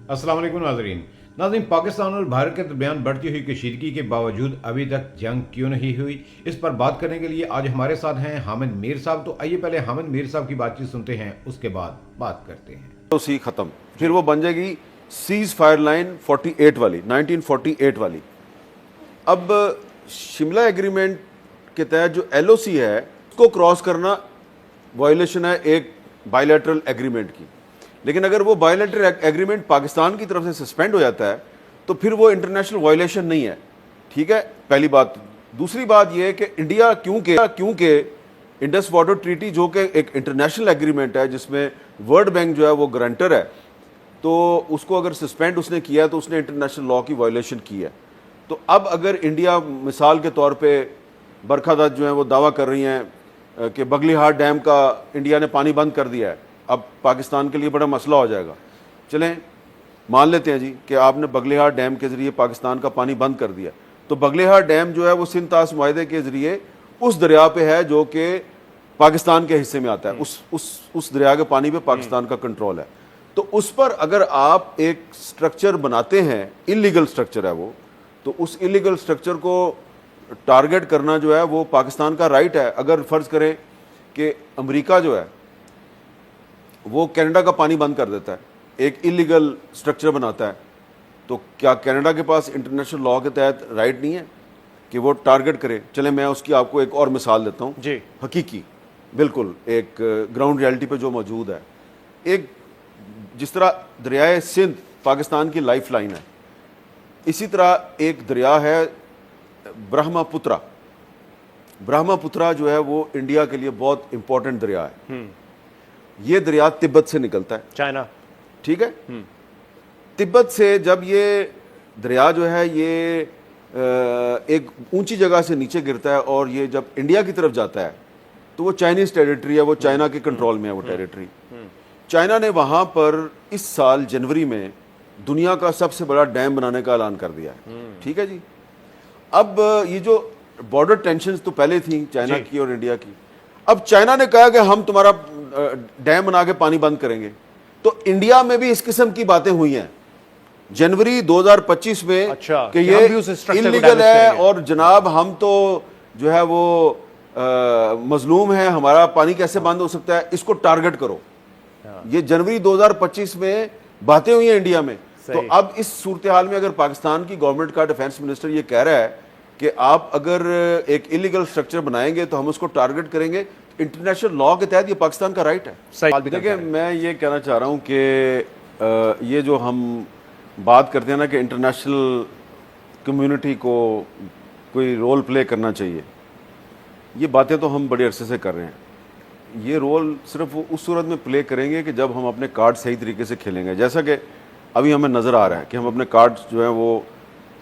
अस्सलाम वालेकुम नाज़रीन। नाज़रीन, पाकिस्तान और भारत के दरमियान बढ़ती हुई कशीदगी के बावजूद अभी तक जंग क्यों नहीं हुई, इस पर बात करने के लिए आज हमारे साथ हैं हामिद मीर साहब। तो आइए पहले हामिद मीर साहब की बातचीत सुनते हैं, उसके बाद बात करते हैं। तो सी खत्म, फिर वो बन जाएगी सीज फायर लाइन 48 वाली, 1948 वाली। अब शिमला एग्रीमेंट के तहत जो एलओसी है उसको क्रॉस करना वायलेशन है एक बायलैटरल एग्रीमेंट की। लेकिन अगर वो बायलैटरल एग्रीमेंट पाकिस्तान की तरफ से सस्पेंड हो जाता है तो फिर वो इंटरनेशनल वायलेशन नहीं है। ठीक है, पहली बात। दूसरी बात यह है कि इंडिया क्योंकि इंडस वाटर ट्रीटी जो कि एक इंटरनेशनल एग्रीमेंट है जिसमें वर्ल्ड बैंक जो है वो गारंटर है, तो उसको अगर सस्पेंड उसने किया है तो उसने इंटरनेशनल लॉ की वायलेशन की है। तो अब अगर इंडिया मिसाल के तौर पे बरखादत जो है वो दावा कर रही हैं कि बगलीहाट डैम का इंडिया ने पानी बंद कर दिया है, अब पाकिस्तान के लिए बड़ा मसला हो जाएगा। चलें मान लेते हैं जी कि आपने बगलीहाट डैम के ज़रिए पाकिस्तान का पानी बंद कर दिया, तो बगलीहाट डैम जो है वो सिंध तास मुआहदे के ज़रिए उस दरिया पे है जो कि पाकिस्तान के हिस्से में आता है। उस दरिया के पानी पे पाकिस्तान का कंट्रोल है। तो उस पर अगर आप एक स्ट्रक्चर बनाते हैं, इलीगल स्ट्रक्चर है वो, तो उस इलीगल स्ट्रक्चर को टारगेट करना जो है वो पाकिस्तान का राइट है। अगर फ़र्ज़ करें कि अमेरिका जो है वो कनाडा का पानी बंद कर देता है, एक इलीगल स्ट्रक्चर बनाता है, तो क्या कनाडा के पास इंटरनेशनल लॉ के तहत राइट नहीं है कि वो टारगेट करे? चले मैं उसकी आपको एक और मिसाल देता हूँ जी। हकीकी, बिल्कुल एक ग्राउंड रियलिटी पे जो मौजूद है। एक जिस तरह दरियाए सिंध पाकिस्तान की लाइफ लाइन है, इसी तरह एक दरिया है ब्रह्मपुत्रा। ब्रह्मपुत्रा जो है वो इंडिया के लिए बहुत इंपॉर्टेंट दरिया है। ये दरिया तिब्बत से निकलता है, चाइना। ठीक है। तिब्बत से जब ये दरिया जो है ये एक ऊंची जगह से नीचे गिरता है और ये जब इंडिया की तरफ जाता है तो वो चाइनीज टेरिटरी है, वो चाइना के कंट्रोल में है वो टेरिटरी। चाइना ने वहां पर इस साल जनवरी में दुनिया का सबसे बड़ा डैम बनाने का ऐलान कर दिया है। ठीक है जी। अब ये जो बॉर्डर टेंशन्स तो पहले थी चाइना की और इंडिया की, अब चाइना ने कहा कि हम तुम्हारा डैम बना के पानी बंद करेंगे। तो इंडिया में भी इस किस्म की बातें हुई हैं जनवरी 2025 में। अच्छा, कि ये इलीगल है और जनाब हम तो जो है वो मजलूम है, हमारा पानी कैसे बंद हो सकता है, इसको टारगेट करो। ये जनवरी 2025 में बातें हुई हैं इंडिया में। तो अब इस सूरत हाल में अगर पाकिस्तान की गवर्नमेंट का डिफेंस मिनिस्टर ये कह रहा है कि आप अगर एक इलीगल स्ट्रक्चर बनाएंगे तो हम उसको टारगेट करेंगे, इंटरनेशनल लॉ के तहत ये पाकिस्तान का राइट है। देखिए मैं ये कहना चाह रहा हूँ कि ये जो हम बात करते हैं ना कि इंटरनेशनल कम्युनिटी को कोई रोल प्ले करना चाहिए, ये बातें तो हम बड़े अरसे से कर रहे हैं। ये रोल सिर्फ उस सूरत में प्ले करेंगे कि जब हम अपने कार्ड सही तरीके से खेलेंगे। जैसा कि अभी हमें नज़र आ रहा है कि हम अपने कार्ड जो है वो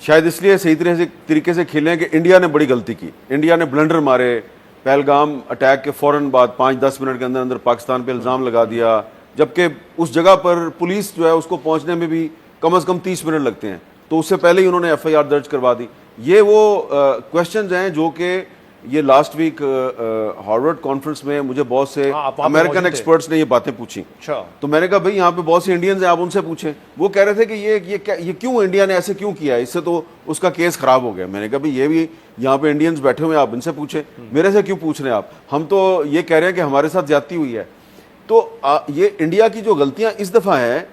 शायद इसलिए सही तरीके से खेलें कि इंडिया ने बड़ी गलती की, इंडिया ने ब्लंडर मारे। पहलगाम अटैक के फ़ौरन बाद 5-10 मिनट के अंदर अंदर पाकिस्तान पे इल्ज़ाम लगा दिया, जबकि उस जगह पर पुलिस जो है उसको पहुंचने में भी कम से कम 30 मिनट लगते हैं। तो उससे पहले ही उन्होंने FIR दर्ज करवा दी। ये वो क्वेश्चंस हैं जो कि ये लास्ट वीक हार्वर्ड कॉन्फ्रेंस में मुझे बहुत से अमेरिकन एक्सपर्ट्स ने ये बातें पूछी। तो मैंने कहा भाई यहाँ पे बहुत से इंडियंस हैं, आप उनसे पूछें। वो कह रहे थे कि ये क्यों इंडिया ने ऐसे क्यों किया, इससे तो उसका केस खराब हो गया। मैंने कहा भाई ये भी यहाँ पे इंडियंस बैठे हुए हैं, आप इनसे पूछें, मेरे से क्यों पूछ रहे हैं आप? हम तो ये कह रहे हैं कि हमारे साथ ज्यादती हुई है। तो ये इंडिया की जो गलतियां इस दफा हैं,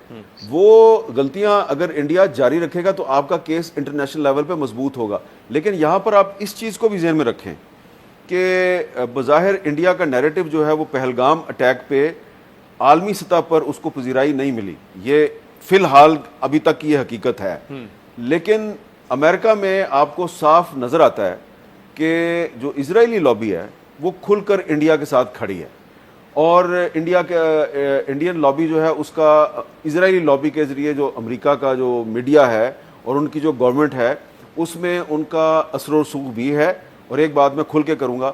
वो गलतियां अगर इंडिया जारी रखेगा तो आपका केस इंटरनेशनल लेवल पे मजबूत होगा। लेकिन यहां पर आप इस चीज को भी ज़हन में रखें कि बज़ाहिर इंडिया का नैरेटिव जो है वो पहलगाम अटैक पे आलमी सतह पर उसको पजीराई नहीं मिली, ये फिलहाल अभी तक की ये हकीकत है। लेकिन अमेरिका में आपको साफ नजर आता है कि जो इजरायली लॉबी है वो खुलकर इंडिया के साथ खड़ी है, और इंडियन लॉबी जो है उसका इजरायली लॉबी के जरिए जो अमेरिका का जो मीडिया है और उनकी जो गवर्नमेंट है उसमें उनका असर और रसूख भी है। और एक बात मैं खुल के करूंगा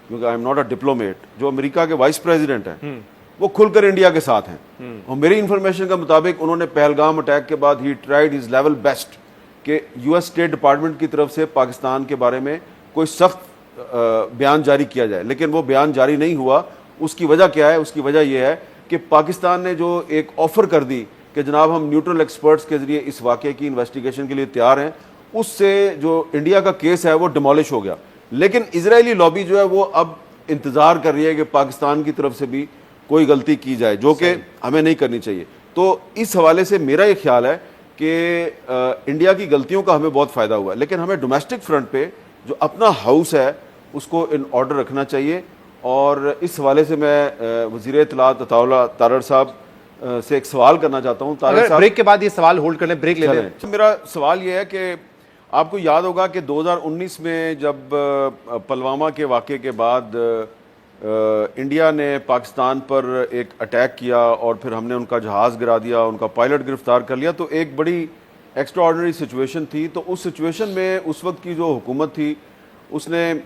क्योंकि I am not a diplomat, जो अमेरिका के वाइस प्रेसिडेंट हैं वो खुलकर इंडिया के साथ हैं। और मेरी इंफॉर्मेशन के मुताबिक उन्होंने पहलगाम अटैक के बाद he tried his level best कि US स्टेट डिपार्टमेंट की तरफ से पाकिस्तान के बारे में कोई सख्त बयान जारी किया जाए, लेकिन वो बयान जारी नहीं हुआ। उसकी वजह क्या है? उसकी वजह यह है कि पाकिस्तान ने जो एक ऑफर कर दी कि जनाब हम न्यूट्रल एक्सपर्ट्स के जरिए इस वाक़े की इन्वेस्टिगेशन के लिए तैयार हैं, उससे जो इंडिया का केस है वो डिमोलिश हो गया। लेकिन इजरायली लॉबी जो है वो अब इंतज़ार कर रही है कि पाकिस्तान की तरफ से भी कोई गलती की जाए, जो कि हमें नहीं करनी चाहिए। तो इस हवाले से मेरा ये ख्याल है कि इंडिया की गलतियों का हमें बहुत फ़ायदा हुआ है, लेकिन हमें डोमेस्टिक फ्रंट पे जो अपना हाउस है उसको इन ऑर्डर रखना चाहिए। और इस हवाले से मैं वज़ीर इत्तलात अताउल्लाह तारड़ साहब से एक सवाल करना चाहता हूँ। तारड़ साहब, ब्रेक के बाद ये सवाल होल्ड कर लें, ब्रेक ले लें। मेरा सवाल ये है कि आपको याद होगा कि 2019 में जब पुलवामा के वाक़े के बाद इंडिया ने पाकिस्तान पर एक अटैक किया और फिर हमने उनका जहाज़ गिरा दिया, उनका पायलट गिरफ्तार कर लिया, तो एक बड़ी एक्स्ट्रा ऑर्डिनरी सिचुएशन थी। तो उस सिचुएशन में उस वक्त की जो हुकूमत थी उसने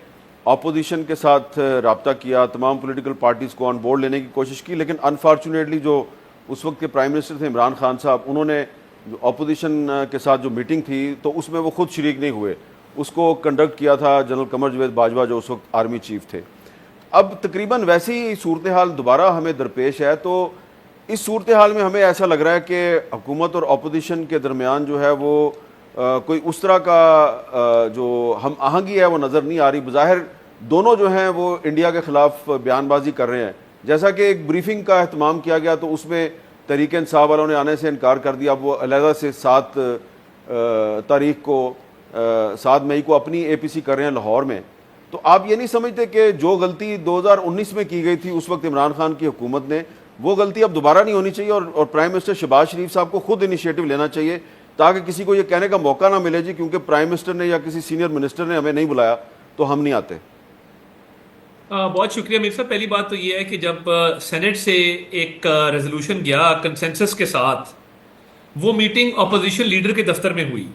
अपोजिशन के साथ रब्ता किया, तमाम पॉलिटिकल पार्टीज़ को ऑन बोर्ड लेने की कोशिश की, लेकिन अनफॉर्चुनेटली जो उस वक्त के प्राइम मिनिस्टर थे इमरान खान साहब, उन्होंने जो अपोजिशन के साथ जो मीटिंग थी तो उसमें वो खुद शरीक नहीं हुए, उसको कंडक्ट किया था जनरल कमर जवेद बाजवा जो उस वक्त आर्मी चीफ थे। अब तकरीबन वैसी सूरत हाल दोबारा हमें दरपेश है। तो इस सूरत हाल में हमें ऐसा लग रहा है कि हुकूमत और अपोजिशन के दरमियान जो है वो कोई उस तरह का जो हम आहंगी है वो नज़र नहीं आ रही। बज़ाहिर दोनों जो हैं वो इंडिया के ख़िलाफ़ बयानबाजी कर रहे हैं। जैसा कि एक ब्रीफिंग का अहतमाम किया गया तो उसमें तहरीक इंसाफ वालों ने आने से इनकार कर दिया। अब वो अलहदा से 7 मई को अपनी APC कर रहे हैं लाहौर में। तो आप ये नहीं समझते कि जो गलती 2019 में की गई थी उस वक्त इमरान खान की हुकूमत ने, वो गलती अब दोबारा नहीं होनी चाहिए और प्राइम मिनिस्टर शहबाज शरीफ साहब को खुद इनिशिएटिव लेना चाहिए, ताकि किसी को ये कहने का मौका ना मिले जी क्योंकि प्राइम मिनिस्टर ने या किसी सीनियर मिनिस्टर ने हमें नहीं बुलाया तो हम नहीं आते। बहुत शुक्रिया मीर साहब। पहली बात तो ये है कि जब सेनेट से एक रेजोल्यूशन गया कंसेंसस के साथ, वो मीटिंग अपोजिशन लीडर के दफ्तर में हुई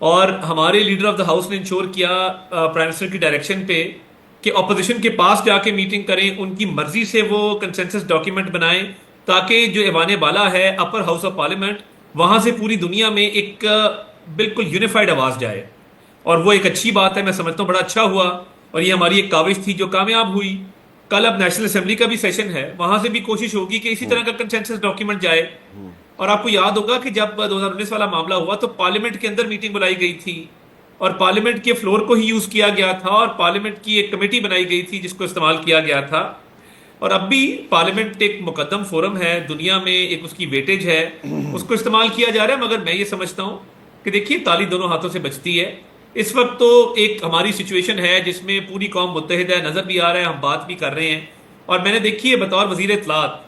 और हमारे लीडर ऑफ द हाउस ने इंश्योर किया प्राइम मिनिस्टर की डायरेक्शन पे कि अपोजिशन के पास जाके मीटिंग करें, उनकी मर्जी से वो कंसेंसस डॉक्यूमेंट बनाएं ताकि जो ऐवान बाला है अपर हाउस ऑफ पार्लियामेंट, वहां से पूरी दुनिया में एक बिल्कुल यूनिफाइड आवाज जाए। और वो एक अच्छी बात है, मैं समझता हूँ बड़ा अच्छा हुआ और ये हमारी एक काविश थी जो कामयाब हुई। कल अब नेशनल असेंबली का भी सेशन है, वहां से भी कोशिश होगी कि इसी तरह का कंसेंसस डॉक्यूमेंट जाए। और आपको याद होगा कि जब 2019 वाला मामला हुआ तो पार्लियामेंट के अंदर मीटिंग बुलाई गई थी और पार्लियामेंट के फ्लोर को ही यूज किया गया था और पार्लियामेंट की एक कमेटी बनाई गई थी जिसको इस्तेमाल किया गया था। और अब भी पार्लियामेंट एक मुकद्दम फोरम है दुनिया में, एक उसकी वेटेज है, उसको इस्तेमाल किया जा रहा है। मगर मैं ये समझता हूँ कि देखिए ताली दोनों हाथों से बचती है। इस वक्त तो एक हमारी सिचुएशन है जिसमें पूरी कौम मुत्तहिद है, नजर भी आ रहा है, हम बात भी कर रहे हैं। और मैंने देखिए बतौर वजीर इत्तलात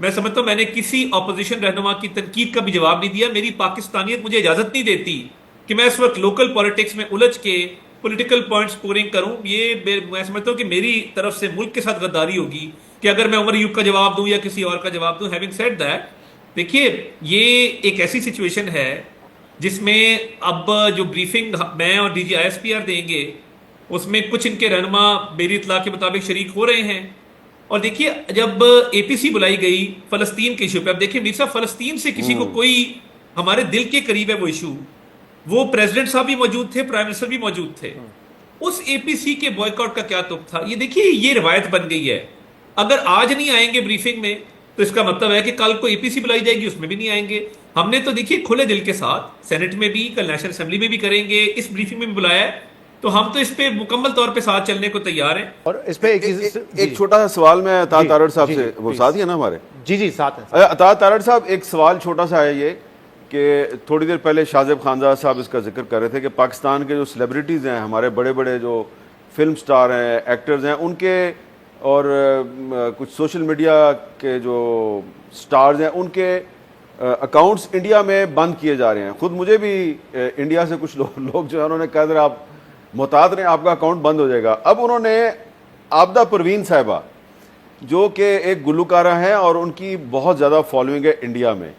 मैं समझता हूँ मैंने किसी अपोजिशन रहनुमा की तनकीद का भी जवाब नहीं दिया। मेरी पाकिस्तानियत मुझे इजाजत नहीं देती कि मैं इस वक्त लोकल पॉलिटिक्स में उलझ के पॉलिटिकल पॉइंट स्कोरिंग करूं। ये मैं समझता हूँ कि मेरी तरफ से मुल्क के साथ गद्दारी होगी कि अगर मैं उमर यूब का जवाब दूं या किसी और का जवाब दूं। हैविंग सेड दैट, देखिए ये एक ऐसी सिचुएशन है जिसमें अब जो ब्रीफिंग मैं और DG ISPR देंगे उसमें कुछ इनके रहनुमा मेरी इत्तला के मुताबिक शरीक हो रहे हैं। और देखिए जब APC बुलाई गई फलस्तीन के इशू पे, अब देखिए मीर साहब फलस्तीन से किसी को कोई हमारे दिल के करीब है वो इशू, वो प्रेसिडेंट साहब भी मौजूद थे, प्राइम मिनिस्टर भी मौजूद थे। उस APC के बॉयकॉट का क्या तुक था? ये देखिए ये रिवायत बन गई है। अगर आज नहीं आएंगे ब्रीफिंग में तो इसका मतलब है कि कल को APC बुलाई जाएगी उसमें भी नहीं आएंगे। हमने तो देखिए खुले दिल के साथ सेनेट में भी, कल नेशनल असेंबली में भी करेंगे, इस ब्रीफिंग में भी बुलाया है, तो हम तो इस पे मुकम्मल तौर पे साथ चलने को तैयार हैं। और इस पे एक छोटा सा सवाल मैं अता तारड़ साहब से, वो साथ ही है ना हमारे? जी साथ है। अता तारड़ साहब, एक सवाल छोटा सा है ये कि थोड़ी देर पहले शाहजेब खानज़ाद साहब इसका जिक्र कर रहे थे कि पाकिस्तान के जो सेलिब्रिटीज़ हैं, हमारे बड़े बड़े जो फिल्म स्टार हैं, एक्टर्स हैं, उनके और कुछ सोशल मीडिया के जो स्टार्स हैं उनके अकाउंट्स इंडिया में बंद किए जा रहे हैं। खुद मुझे भी इंडिया से कुछ लोग जो है उन्होंने कहा था आप मोहतात रहे, आपका अकाउंट बंद हो जाएगा। अब उन्होंने आबदा परवीन साहिबा जो कि एक गुलकारा हैं और उनकी बहुत ज़्यादा फॉलोइंग है इंडिया में,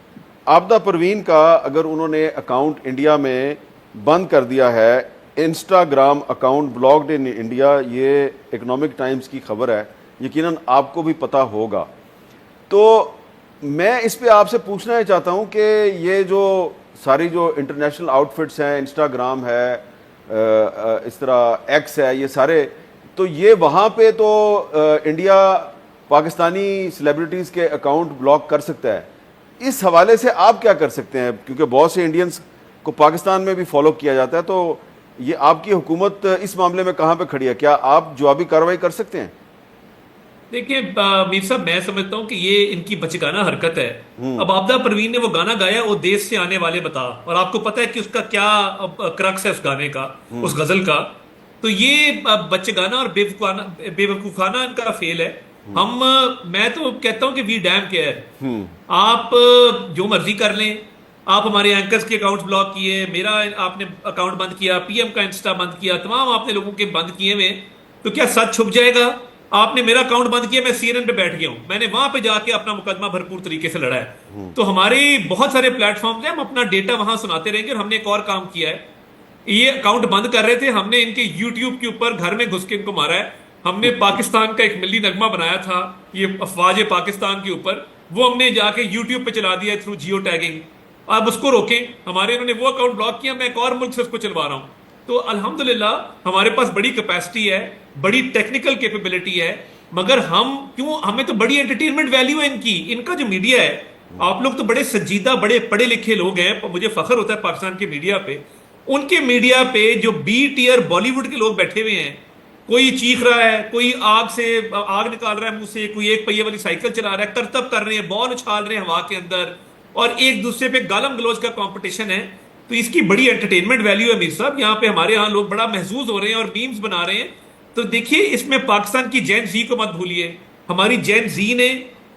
आबदा परवीन का अगर उन्होंने अकाउंट इंडिया में बंद कर दिया है, Instagram account blocked in India, ये इकोनॉमिक टाइम्स की खबर है, यकीनन आपको भी पता होगा। तो मैं इस पे आपसे पूछना चाहता हूँ कि ये जो सारी जो इंटरनेशनल आउटफिट्स हैं, इंस्टाग्राम है, इस तरह एक्स है, ये सारे, तो ये वहाँ पे तो इंडिया पाकिस्तानी सेलिब्रिटीज़ के अकाउंट ब्लॉक कर सकता है, इस हवाले से आप क्या कर सकते हैं, क्योंकि बहुत से इंडियंस को पाकिस्तान में भी फॉलो किया जाता है, तो ये आपकी हुकूमत इस मामले में कहां पे खड़ी है? क्या आप जवाबी कार्रवाई कर सकते हैं? देखिए मीर साहब, मैं समझता हूं कि ये इनकी बचकाना हरकत है। अब आपदा परवीन ने वो गाना गाया, वो देश से आने वाले बता, और आपको पता है कि उसका क्या क्रक्स है उस गाने का, उस गजल का। तो ये बचकाना और बेवकूफाना इनका फेल है। मैं तो कहता हूं कि वी डैम केयर। आप जो मर्जी कर लें, आप हमारे एंकर्स के अकाउंट्स ब्लॉक किए, मेरा आपने अकाउंट बंद किया, पीएम का इंस्टा बंद किया, तमाम आपने लोगों के बंद किए हुए, तो क्या सच छुप जाएगा? आपने मेरा अकाउंट बंद किया, मैं सीएनएन पे बैठ गया हूं, मैंने वहां पे जाके अपना मुकदमा भरपूर तरीके से लड़ा है। तो हमारे बहुत सारे प्लेटफॉर्म हैं, हम अपना डेटा वहां सुनाते रहेंगे। और हमने एक और काम किया है, ये अकाउंट बंद कर रहे थे, हमने इनके यूट्यूब के ऊपर घर में घुस के इनको मारा है। हमने पाकिस्तान का एक मिली नगमा बनाया था, ये अफवाज पाकिस्तान के ऊपर, वो हमने जाके यूट्यूब पे चला दिया थ्रू जियो टैगिंग। अब उसको रोकें, हमारे इन्होंने वो अकाउंट ब्लॉक किया, मैं एक और मुल्क से उसको चलवा रहा हूं। तो अल्हम्दुलिल्लाह हमारे पास बड़ी कैपेसिटी है, बड़ी टेक्निकल कैपेबिलिटी है, मगर हमें तो बड़ी एंटरटेनमेंट वैल्यू है इनकी। इनका जो मीडिया है, आप लोग तो बड़े संजीदा, बड़े पढ़े लिखे लोग हैं, मुझे फख्र होता है पाकिस्तान के मीडिया पे। उनके मीडिया पे जो बी टियर बॉलीवुड के लोग बैठे हुए हैं, कोई चीख रहा है, कोई आग निकाल रहा है मुंह से, कोई एक पहिए वाली साइकिल चला रहा है, करतब कर रहे हैं, बॉल उछाल रहे हैं हवा के अंदर, और एक दूसरे पे गालम गलोच का कंपटीशन है। तो इसकी बड़ी एंटरटेनमेंट वैल्यू है मीर साहब। यहाँ पे हमारे यहाँ लोग बड़ा महसूस हो रहे हैं और मीम्स बना रहे हैं। तो देखिए, इसमें पाकिस्तान की जेन जी को मत भूलिए। हमारी जेन जी ने,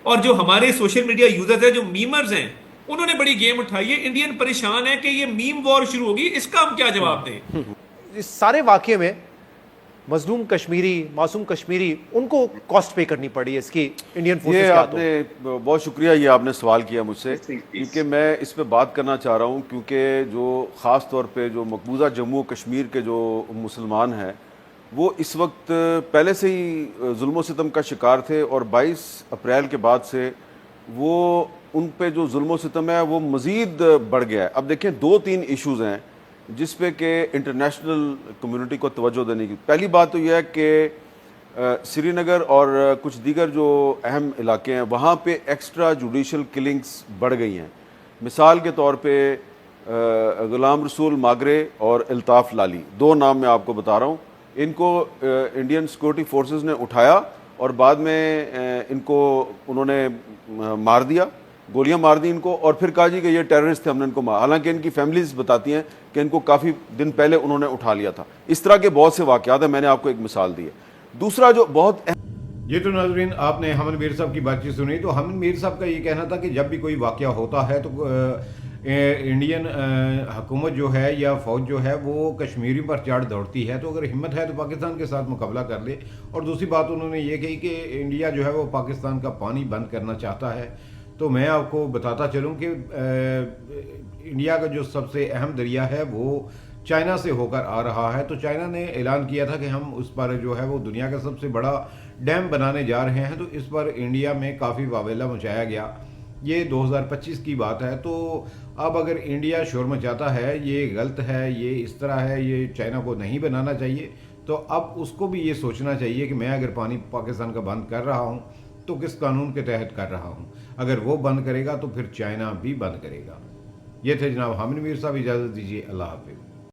और जो हमारे सोशल मीडिया यूजर्स हैं, जो मीमर्स हैं, उन्होंने बड़ी गेम उठाई है। इंडियन परेशान है कि ये मीम वॉर शुरू होगी, इसका हम क्या जवाब दें? इस सारे वाकये में मजलूम कश्मीरी, मासूम कश्मीरी, उनको कॉस्ट पे करनी पड़ी है इसकी इंडियन फोर्सेस। ये क्या आपने बहुत शुक्रिया, ये आपने सवाल किया मुझसे, क्योंकि मैं इस पे बात करना चाह रहा हूँ, क्योंकि जो ख़ास तौर पे जो मकबूजा जम्मू कश्मीर के जो मुसलमान हैं, वो इस वक्त पहले से ही जुल्म सितम का शिकार थे, और 22 अप्रैल के बाद से वो उन पे जो जुल्म सितम है वो मज़ीद बढ़ गया है। अब देखें, 2-3 इश्यूज़ हैं जिस पे कि इंटरनेशनल कम्युनिटी को तवज्जो देने की। पहली बात तो यह है कि श्रीनगर और कुछ दीगर जो अहम इलाके हैं, वहाँ पे एक्स्ट्रा जुडिशल किलिंग्स बढ़ गई हैं। मिसाल के तौर पे गुलाम रसूल मागरे और अल्ताफ़ लाली, 2 नाम मैं आपको बता रहा हूँ। इनको इंडियन सिक्योरिटी फोर्सेस ने उठाया और बाद में इनको उन्होंने मार दिया, गोलियां मार दी इनको, और फिर कहा जी कि ये टेररिस्ट थे, हमने इनको मारा। हालांकि इनकी फैमिलीज बताती हैं कि इनको काफ़ी दिन पहले उन्होंने उठा लिया था। इस तरह के बहुत से वाक़यात हैं, मैंने आपको एक मिसाल दी है। दूसरा जो बहुत ये तो नाज़रीन, आपने हामिद मीर साहब की बातचीत सुनी। तो हामिद मीर साहब का ये कहना था कि जब भी कोई वाक़या होता है तो इंडियन हुकूमत जो है या फ़ौज जो है वो कश्मीरियों पर चढ़ दौड़ती है, तो अगर हिम्मत है तो पाकिस्तान के साथ मुकाबला कर ले। और दूसरी बात उन्होंने ये कही कि इंडिया जो है वो पाकिस्तान का पानी बंद करना चाहता है। तो मैं आपको बताता चलूँ कि इंडिया का जो सबसे अहम दरिया है वो चाइना से होकर आ रहा है। तो चाइना ने ऐलान किया था कि हम उस पर जो है वो दुनिया का सबसे बड़ा डैम बनाने जा रहे हैं। तो इस पर इंडिया में काफ़ी वावेला मचाया गया। ये 2025 की बात है। तो अब अगर इंडिया शोर मचाता है, ये गलत है, ये इस तरह है, ये चाइना को नहीं बनाना चाहिए, तो अब उसको भी ये सोचना चाहिए कि मैं अगर पानी पाकिस्तान का बंद कर रहा हूँ तो किस कानून के तहत कर रहा हूँ। अगर वो बंद करेगा तो फिर चाइना भी बंद करेगा। ये थे जनाब हामिद मीर साहब, इजाज़त दीजिए, अल्लाह हाफिज़।